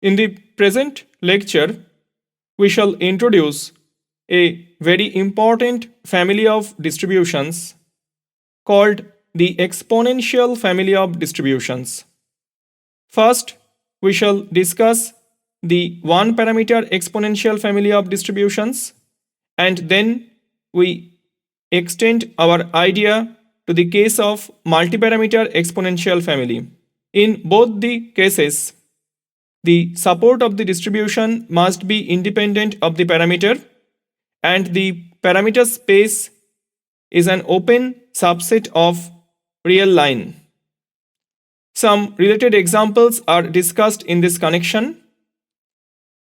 In the present lecture, we shall introduce a very important family of distributions called the exponential family of distributions. First, we shall discuss the one parameter exponential family of distributions, and then we extend our idea to the case of multiparameter exponential family. In both the cases, the support of the distribution must be independent of the parameter, and the parameter space is an open subset of real line. Some related examples are discussed in this connection.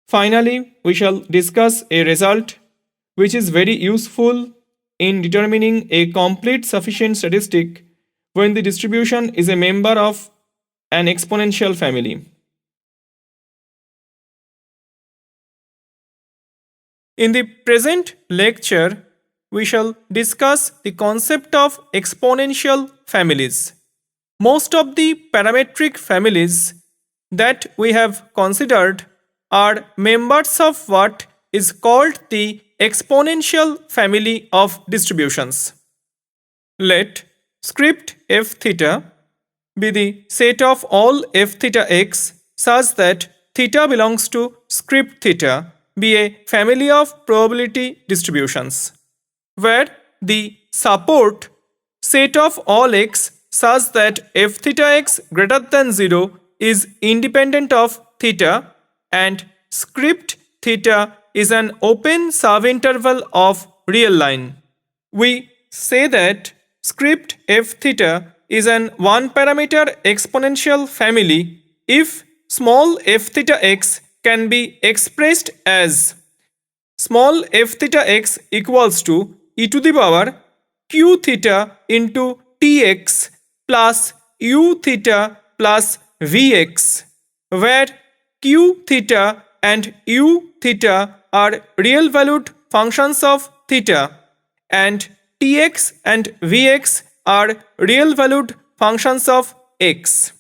Finally, we shall discuss a result which is very useful in determining a complete sufficient statistic when the distribution is a member of an exponential family. In the present lecture, we shall discuss the concept of exponential families. Most of the parametric families that we have considered are members of what is called the exponential family of distributions. Let script f theta be the set of all f theta x such that theta belongs to script theta be a family of probability distributions, where the support set of all x such that f theta x greater than 0 is independent of theta and script theta is an open subinterval of real line. We say that script f theta is an one parameter exponential family if small f theta x can be expressed as small f theta x equals to e to the power q theta into tx plus u theta plus vx, where q theta and u theta are real valued functions of theta and tx and vx are real valued functions of x.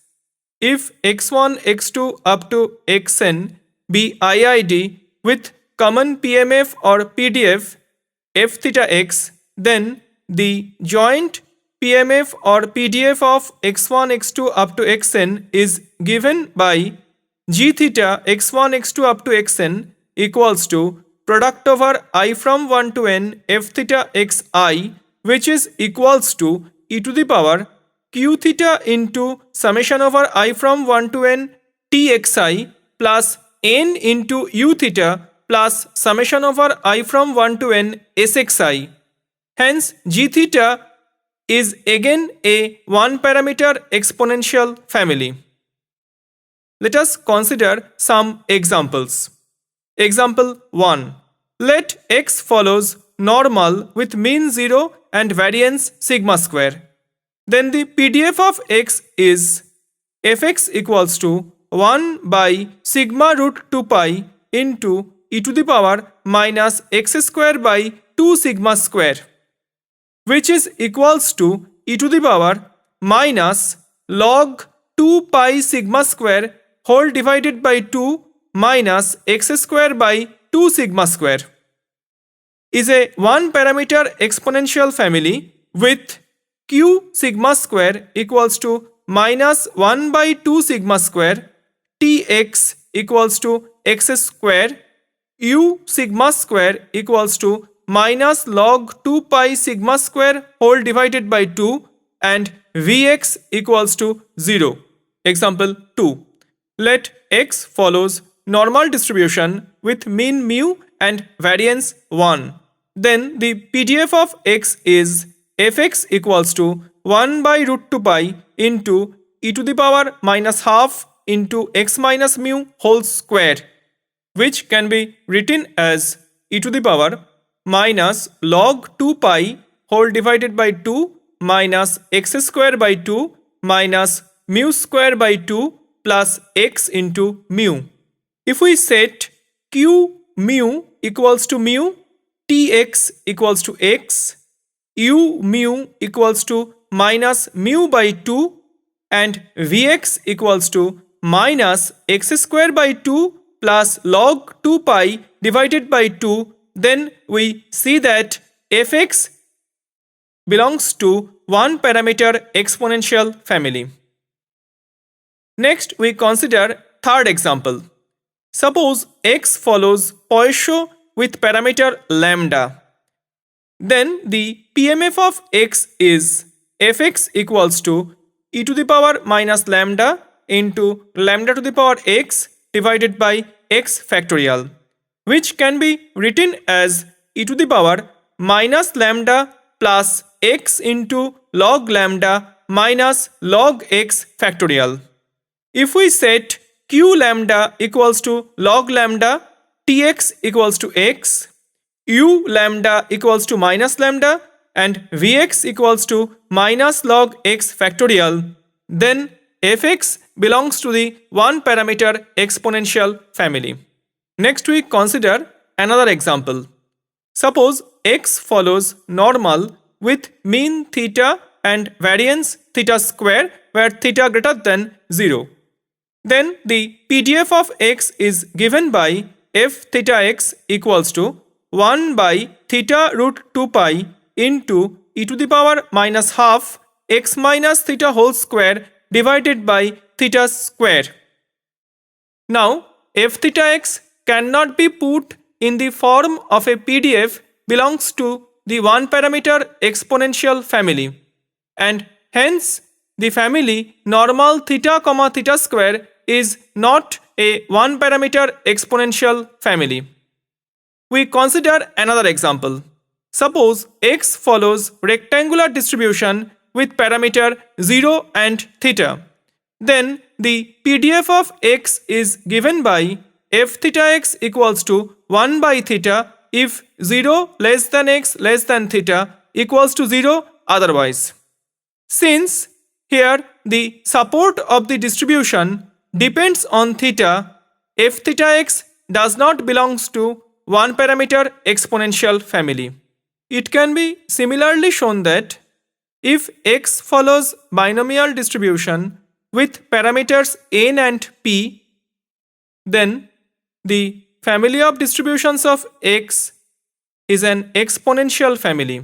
If x1, x2 up to xn be IID with common PMF or PDF f theta x, then the joint PMF or PDF of x1, x2 up to xn is given by g theta x1, x2 up to xn equals to product over I from 1 to n f theta xi, which is equals to e to the power q theta into summation over I from 1 to n txi plus n into u theta plus summation over I from 1 to n sxi. Hence, g theta is again a one parameter exponential family. Let us consider some examples. Example 1. Let x follows normal with mean 0 and variance sigma square. Then the PDF of x is fx equals to 1 by sigma root 2 pi into e to the power minus x square by 2 sigma square, which is equals to e to the power minus log 2 pi sigma square whole divided by 2 minus x square by 2 sigma square, is a one parameter exponential family with q sigma square equals to minus 1 by 2 sigma square, tx equals to x square, u sigma square equals to minus log 2 pi sigma square whole divided by 2 and vx equals to 0. Example 2. Let x follows normal distribution with mean mu and variance 1. Then the PDF of x is fx equals to 1 by root 2 pi into e to the power minus half into x minus mu whole square, which can be written as e to the power minus log 2 pi whole divided by 2 minus x square by 2 minus mu square by 2 plus x into mu. If we set q mu equals to mu, tx equals to x, u mu equals to minus mu by 2 and vx equals to minus x square by 2 plus log 2 pi divided by 2, then we see that fx belongs to one parameter exponential family. Next, we consider third example. Suppose x follows Poisson with parameter lambda. Then the PMF of x is fx equals to e to the power minus lambda into lambda to the power x divided by x factorial, which can be written as e to the power minus lambda plus x into log lambda minus log x factorial. If we set q lambda equals to log lambda, tx equals to x, u lambda equals to minus lambda, and vx equals to minus log x factorial, then fx belongs to the one parameter exponential family. Next, we consider another example. Suppose x follows normal with mean theta and variance theta square where theta greater than 0. Then the PDF of x is given by f theta x equals to 1 by theta root 2 pi into e to the power minus half x minus theta whole square divided by theta square. Now, f theta x cannot be put in the form of a PDF belongs to the one parameter exponential family, and hence the family normal theta comma theta square is not a one parameter exponential family. We consider another example. Suppose x follows rectangular distribution with parameter 0 and theta. Then the PDF of x is given by f theta x equals to 1 by theta if 0 less than x less than theta equals to 0 otherwise. Since here the support of the distribution depends on theta, f theta x does not belongs to one parameter exponential family. It can be similarly shown that if x follows binomial distribution with parameters n and p, then the family of distributions of x is an exponential family.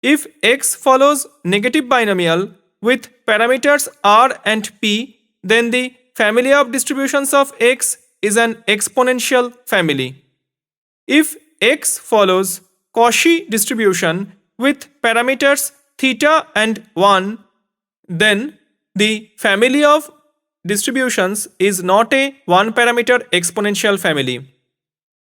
If x follows negative binomial with parameters r and p, then the family of distributions of x is an exponential family. If x follows Cauchy distribution with parameters theta and 1, then the family of distributions is not a one parameter exponential family.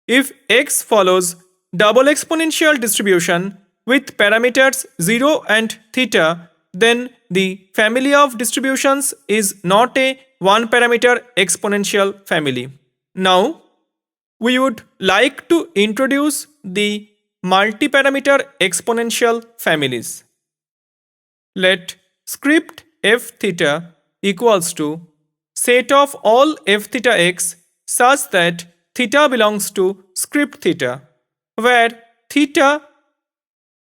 If x follows double exponential distribution with parameters 0 and theta, then the family of distributions is not a one parameter exponential family. Now, we would like to introduce the multi-parameter exponential families. Let script f theta equals to set of all f theta x such that theta belongs to script theta, where theta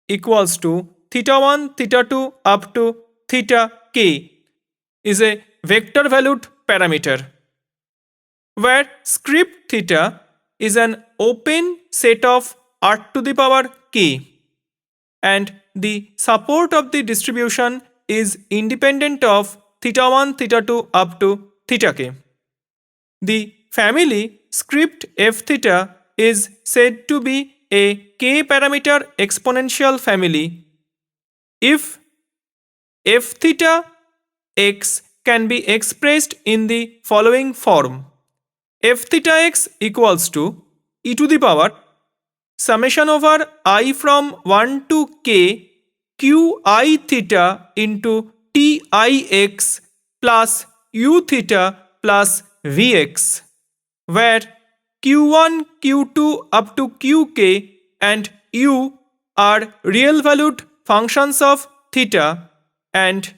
equals to theta 1, theta 2 up to theta k is a vector valued parameter, where script theta is an open set of r to the power k, and the support of the distribution is independent of theta 1, theta 2 up to theta k. The family script f theta is said to be a k parameter exponential family if f theta x can be expressed in the following form: f theta x equals to e to the power summation over I from 1 to k q I theta into t I x plus u theta plus vx, where q1, q2 up to qk and u are real valued functions of theta, and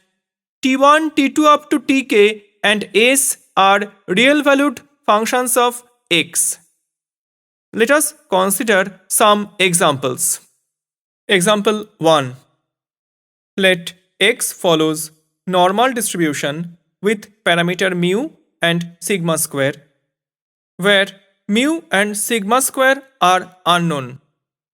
t1, t2 up to tk and s are real valued functions of x. Let us consider some examples. Example 1. Let x follows normal distribution with parameter mu and sigma square, where mu and sigma square are unknown.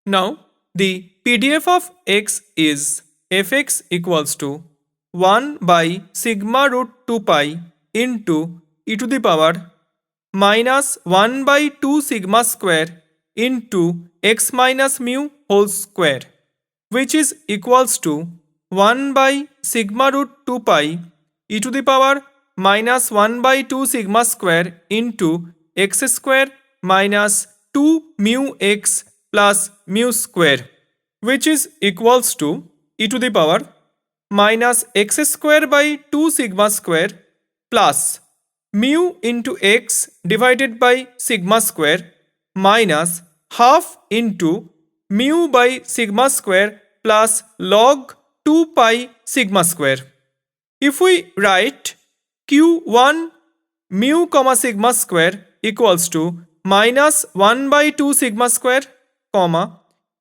Now, the PDF of x is fx equals to 1 by sigma root 2 pi into e to the power minus 1 by 2 sigma square into x minus mu whole square, which is equals to 1 by sigma root 2 pi e to the power minus 1 by 2 sigma square into x square minus 2 mu x plus mu square, which is equals to e to the power minus x square by 2 sigma square plus mu into x divided by sigma square minus half into mu by sigma square plus log 2 pi sigma square. If we write q1 mu comma sigma square equals to minus 1 by 2 sigma square comma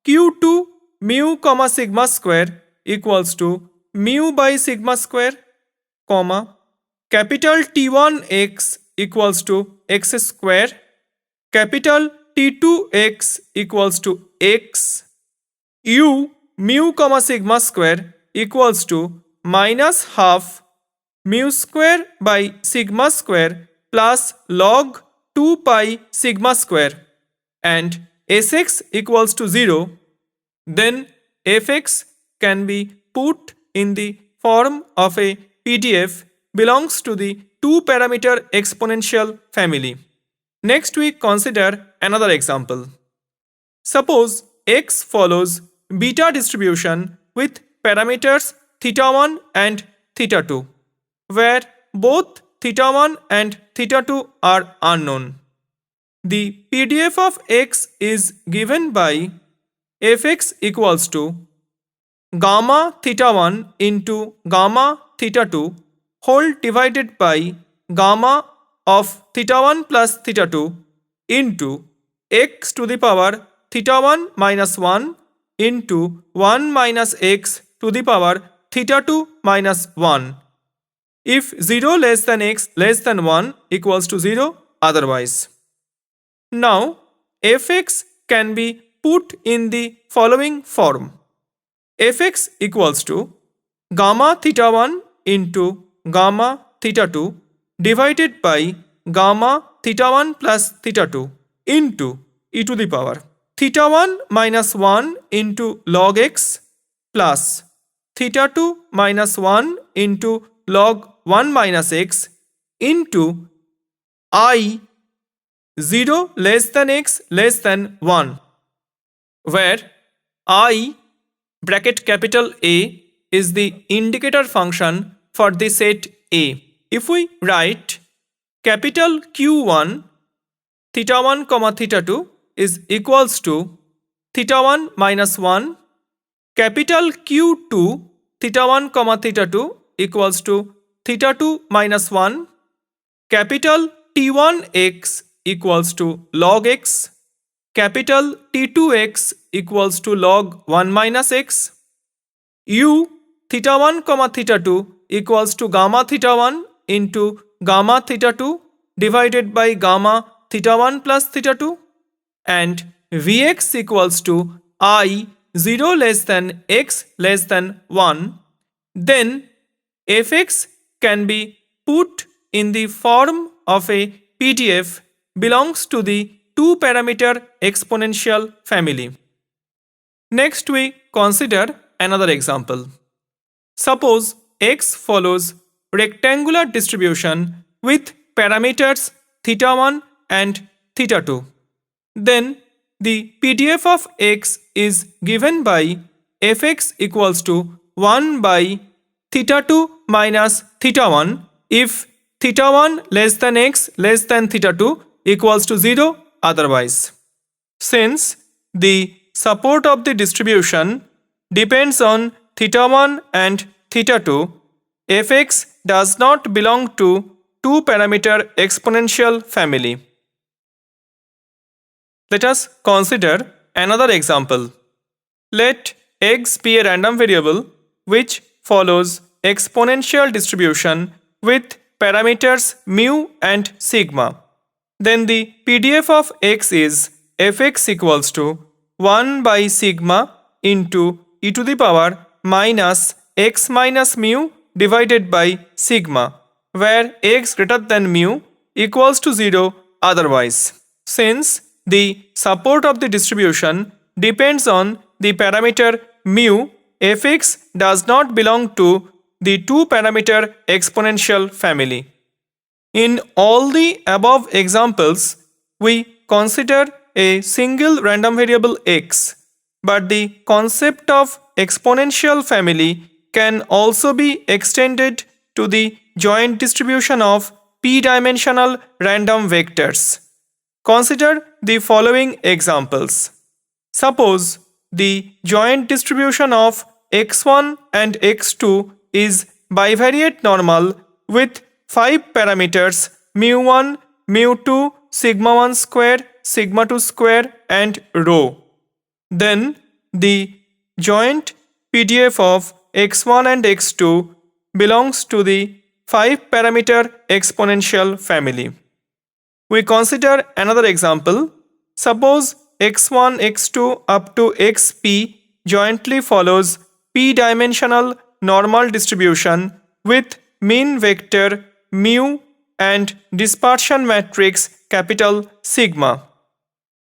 q2 mu comma sigma square equals to mu by sigma square comma capital T1x equals to x square, capital T2x equals to x, u mu comma sigma square equals to minus half mu square by sigma square plus log 2 pi sigma square, and sx equals to 0, then fx can be put in the form of a PDF belongs to the two-parameter exponential family. Next we consider another example. Suppose x follows beta distribution with parameters θ1 and θ2, where both θ1 and θ2 are unknown. The PDF of x is given by fx equals to gamma θ1 into gamma θ2 whole divided by gamma of θ1 plus θ2 into x to the power θ1 minus 1 into 1 minus x to the power θ2 minus 1, if 0 less than x less than 1 equals to 0 otherwise. Now fx can be put in the following form. Fx equals to gamma θ1 into gamma θ2 divided by gamma θ1 plus θ2 into e to the power θ1 minus 1 into log x plus θ2 minus 1 into log 1 minus x into I 0 less than x less than 1, where I bracket capital A is the indicator function for the set A. If we write capital Q1 θ1 comma θ2 is equals to θ1 minus 1, capital Q2 θ1 comma θ2 equals to θ2 minus 1, capital T1x equals to log x, capital T2x equals to log 1 minus x, u θ1 comma θ2 equals to gamma θ1 into gamma θ2 divided by gamma θ1 plus θ2, and Vx equals to I 0 less than x less than 1, then fx can be put in the form of a PDF belongs to the two-parameter exponential family. Next we consider another example. Suppose x follows rectangular distribution with parameters θ1 and θ2. Then the PDF of x is given by fx equals to 1 by θ2 minus θ1 if θ1 less than x less than θ2 equals to 0 otherwise. Since the support of the distribution depends on θ1 and θ2, fx does not belong to two-parameter exponential family. Let us consider another example. Let x be a random variable which follows exponential distribution with parameters mu and sigma. Then the PDF of x is fx equals to 1 by sigma into e to the power minus x minus mu divided by sigma, where x greater than mu equals to 0 otherwise. Since the support of the distribution depends on the parameter mu, fx does not belong to the two-parameter exponential family. In all the above examples, we consider a single random variable x, but the concept of exponential family can also be extended to the joint distribution of p-dimensional random vectors. Consider the following examples. Suppose the joint distribution of x1 and x2 is bivariate normal with 5 parameters mu1, mu2, sigma1 square, sigma2 square and rho. Then the joint PDF of x1 and x2 belongs to the 5-parameter exponential family. We consider another example. Suppose x1, x2 up to xp jointly follows p-dimensional normal distribution with mean vector mu and dispersion matrix capital sigma.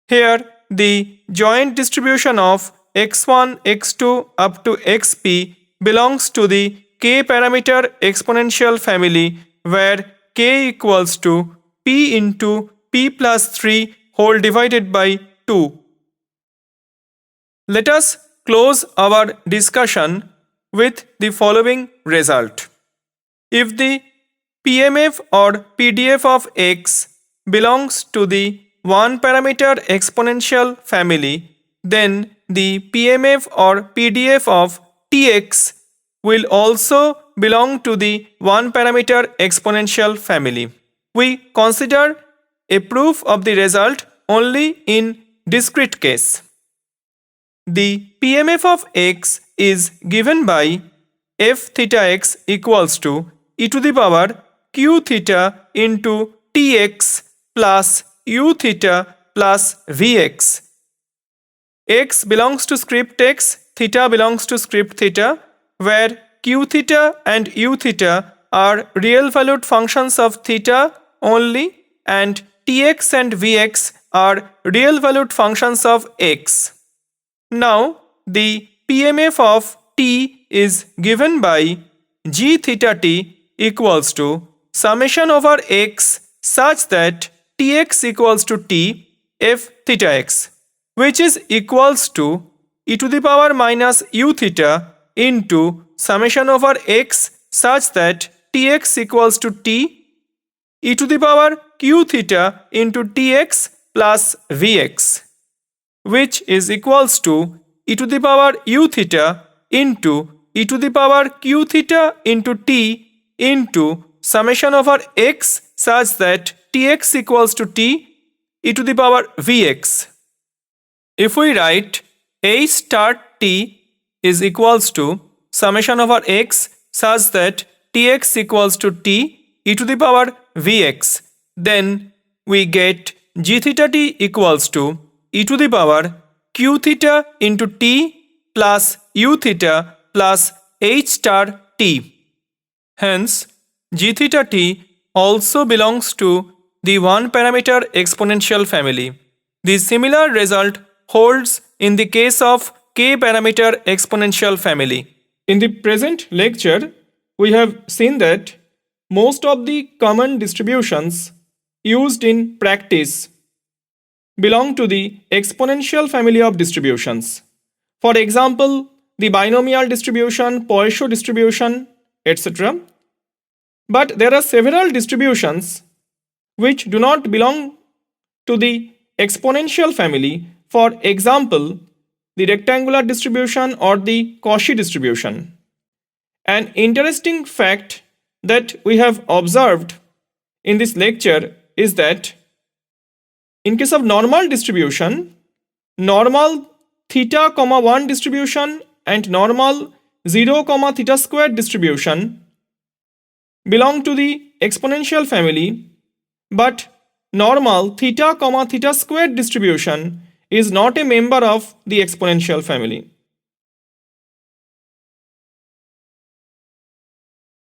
Here the joint distribution of x1, x2 up to xp belongs to the k-parameter exponential family, where k equals to p into p plus 3 whole divided by 2. Let us close our discussion with the following result. If the PMF or PDF of x belongs to the one-parameter exponential family, then the PMF or PDF of tx will also belong to the one-parameter exponential family. We consider a proof of the result only in discrete case. The PMF of x is given by f theta x equals to e to the power q theta into tx plus u theta plus vx. X belongs to script x, theta belongs to script theta, where q theta and u theta are real valued functions of theta only and tx and vx are real valued functions of x. Now the PMF of t is given by g theta t equals to summation over x such that tx equals to t f theta x, which is equals to e to the power minus u theta into summation over x such that tx equals to t e to the power q theta into tx plus vx, which is equals to e to the power u theta into e to the power q theta into t into summation over x such that tx equals to t e to the power vx. If we write a star t is equals to summation over x such that tx equals to t e to the power vx, then we get g theta t equals to e to the power q theta into t plus u theta plus h star t. Hence, g theta t also belongs to the one-parameter exponential family. The similar result holds in the case of k-parameter exponential family. In the present lecture, we have seen that most of the common distributions used in practice belong to the exponential family of distributions. For example, the binomial distribution, Poisson distribution, etc. But there are several distributions which do not belong to the exponential family. For example, the rectangular distribution or the Cauchy distribution. An interesting fact that we have observed in this lecture is that in case of normal distribution, normal theta, 1 distribution and normal 0, theta squared distribution belong to the exponential family, but normal theta comma theta squared distribution is not a member of the exponential family.